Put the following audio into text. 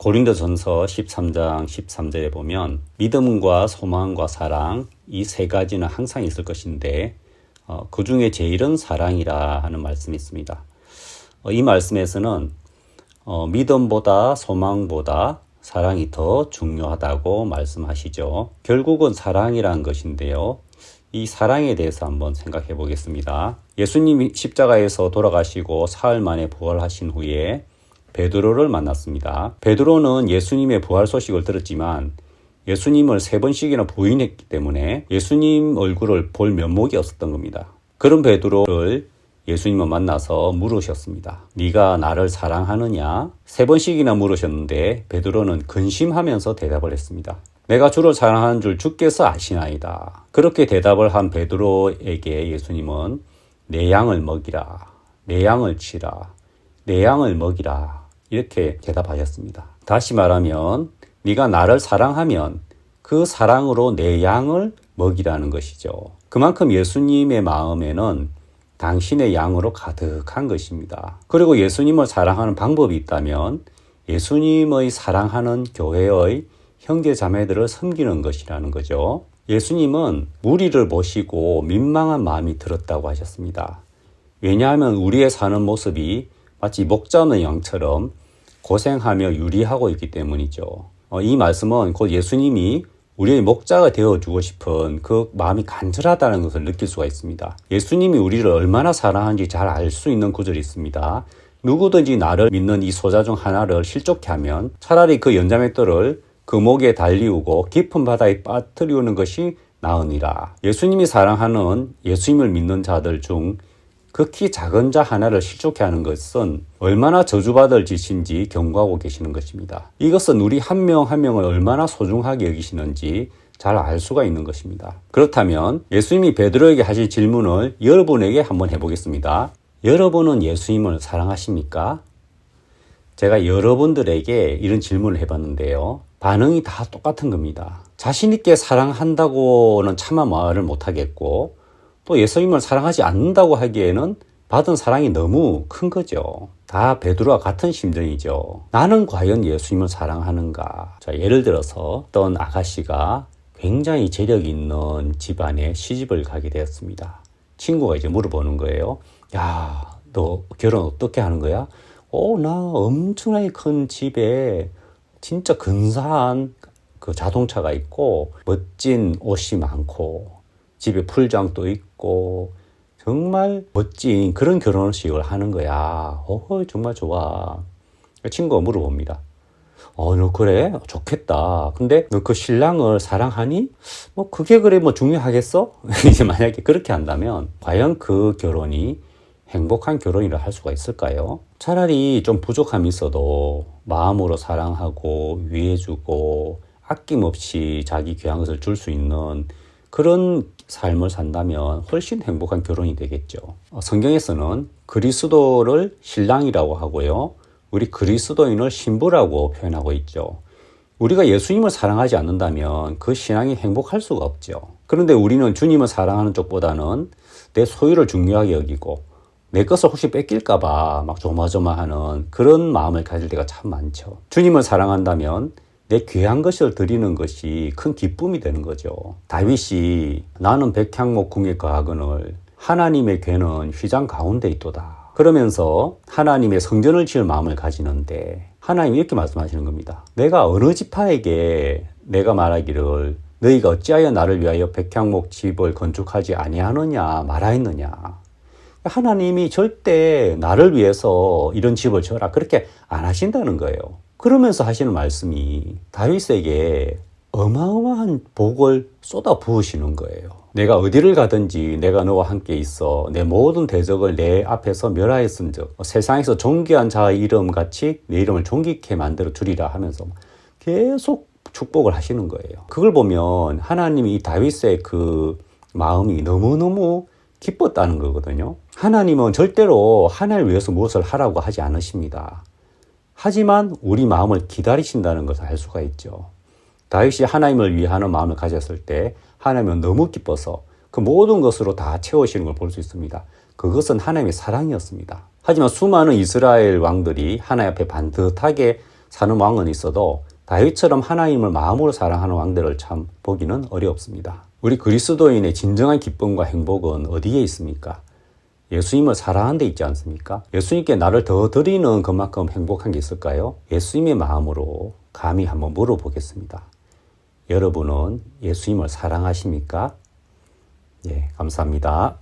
고린도전서 13장 13절에 보면 믿음과 소망과 사랑 이 세 가지는 항상 있을 것인데 그 중에 제일은 사랑이라 하는 말씀이 있습니다. 이 말씀에서는 믿음보다 소망보다 사랑이 더 중요하다고 말씀하시죠. 결국은 사랑이라는 것인데요. 이 사랑에 대해서 한번 생각해 보겠습니다. 예수님이 십자가에서 돌아가시고 사흘 만에 부활하신 후에 베드로를 만났습니다. 베드로는 예수님의 부활 소식을 들었지만 예수님을 3번씩이나 부인했기 때문에 예수님 얼굴을 볼 면목이 없었던 겁니다. 그런 베드로를 예수님을 만나서 물으셨습니다. 네가 나를 사랑하느냐? 3번씩이나 물으셨는데 베드로는 근심하면서 대답을 했습니다. 내가 주를 사랑하는 줄 주께서 아시나이다. 그렇게 대답을 한 베드로에게 예수님은 내 양을 먹이라, 내 양을 치라, 내 양을 먹이라 이렇게 대답하셨습니다. 다시 말하면 네가 나를 사랑하면 그 사랑으로 내 양을 먹이라는 것이죠. 그만큼 예수님의 마음에는 당신의 양으로 가득한 것입니다. 그리고 예수님을 사랑하는 방법이 있다면 예수님의 사랑하는 교회의 형제 자매들을 섬기는 것이라는 거죠. 예수님은 무리를 보시고 민망한 마음이 들었다고 하셨습니다. 왜냐하면 우리의 사는 모습이 마치 목자 없는 양처럼 고생하며 유리하고 있기 때문이죠. 이 말씀은 곧 예수님이 우리의 목자가 되어주고 싶은 그 마음이 간절하다는 것을 느낄 수가 있습니다. 예수님이 우리를 얼마나 사랑하는지 잘 알 수 있는 구절이 있습니다. 누구든지 나를 믿는 이 소자 중 하나를 실족케 하면 차라리 그 연자맷돌을 그 목에 달리우고 깊은 바다에 빠뜨리우는 것이 나으니라. 예수님이 사랑하는 예수님을 믿는 자들 중 극히 작은 자 하나를 실족케 하는 것은 얼마나 저주받을 짓인지 경고하고 계시는 것입니다. 이것은 우리 한 명 한 명을 얼마나 소중하게 여기시는지 잘 알 수가 있는 것입니다. 그렇다면 예수님이 베드로에게 하신 질문을 여러분에게 한번 해보겠습니다. 여러분은 예수님을 사랑하십니까? 제가 여러분들에게 이런 질문을 해봤는데요. 반응이 다 똑같은 겁니다. 자신 있게 사랑한다고는 차마 말을 못하겠고 또 예수님을 사랑하지 않는다고 하기에는 받은 사랑이 너무 큰 거죠. 다 베드로와 같은 심정이죠. 나는 과연 예수님을 사랑하는가? 자, 예를 들어서 어떤 아가씨가 굉장히 재력이 있는 집안에 시집을 가게 되었습니다. 친구가 이제 물어보는 거예요. 야, 너 결혼 어떻게 하는 거야? 나 엄청나게 큰 집에 진짜 근사한 그 자동차가 있고 멋진 옷이 많고 집에 풀장도 있고 정말 멋진 그런 결혼식을 하는 거야. 정말 좋아. 친구가 물어봅니다. 너 그래? 좋겠다. 근데 너 그 신랑을 사랑하니? 그게 그래 중요하겠어? 이제 만약에 그렇게 한다면 과연 그 결혼이 행복한 결혼이라 할 수가 있을까요? 차라리 좀 부족함이 있어도 마음으로 사랑하고 위해주고 아낌없이 자기 귀한 것을 줄 수 있는 그런 삶을 산다면 훨씬 행복한 결혼이 되겠죠. 성경에서는 그리스도를 신랑이라고 하고요. 우리 그리스도인을 신부라고 표현하고 있죠. 우리가 예수님을 사랑하지 않는다면 그 신앙이 행복할 수가 없죠. 그런데 우리는 주님을 사랑하는 쪽보다는 내 소유를 중요하게 여기고 내 것을 혹시 뺏길까봐 막 조마조마하는 그런 마음을 가질 때가 참 많죠. 주님을 사랑한다면 내 귀한 것을 드리는 것이 큰 기쁨이 되는 거죠. 다윗이 나는 백향목 궁에 거하거늘 하나님의 궤는 휘장 가운데 있도다. 그러면서 하나님의 성전을 지을 마음을 가지는데 하나님이 이렇게 말씀하시는 겁니다. 내가 어느 지파에게 내가 말하기를 너희가 어찌하여 나를 위하여 백향목 집을 건축하지 아니하느냐 말하였느냐. 하나님이 절대 나를 위해서 이런 집을 지어라 그렇게 안 하신다는 거예요. 그러면서 하시는 말씀이 다윗에게 어마어마한 복을 쏟아 부으시는 거예요. 내가 어디를 가든지 내가 너와 함께 있어 내 모든 대적을 내 앞에서 멸하였은즉 세상에서 존귀한 자의 이름같이 내 이름을 존귀케 만들어 주리라 하면서 계속 축복을 하시는 거예요. 그걸 보면 하나님이 이 다윗의 그 마음이 너무너무 기뻤다는 거거든요. 하나님은 절대로 하나님을 위해서 무엇을 하라고 하지 않으십니다. 하지만 우리 마음을 기다리신다는 것을 알 수가 있죠. 다윗이 하나님을 위하는 마음을 가졌을 때 하나님은 너무 기뻐서 그 모든 것으로 다 채우시는 걸 볼 수 있습니다. 그것은 하나님의 사랑이었습니다. 하지만 수많은 이스라엘 왕들이 하나님 앞에 반듯하게 사는 왕은 있어도 다윗처럼 하나님을 마음으로 사랑하는 왕들을 참 보기는 어렵습니다. 우리 그리스도인의 진정한 기쁨과 행복은 어디에 있습니까? 예수님을 사랑하는 데 있지 않습니까? 예수님께 나를 더 드리는 그만큼 행복한 게 있을까요? 예수님의 마음으로 감히 한번 물어보겠습니다. 여러분은 예수님을 사랑하십니까? 예, 감사합니다.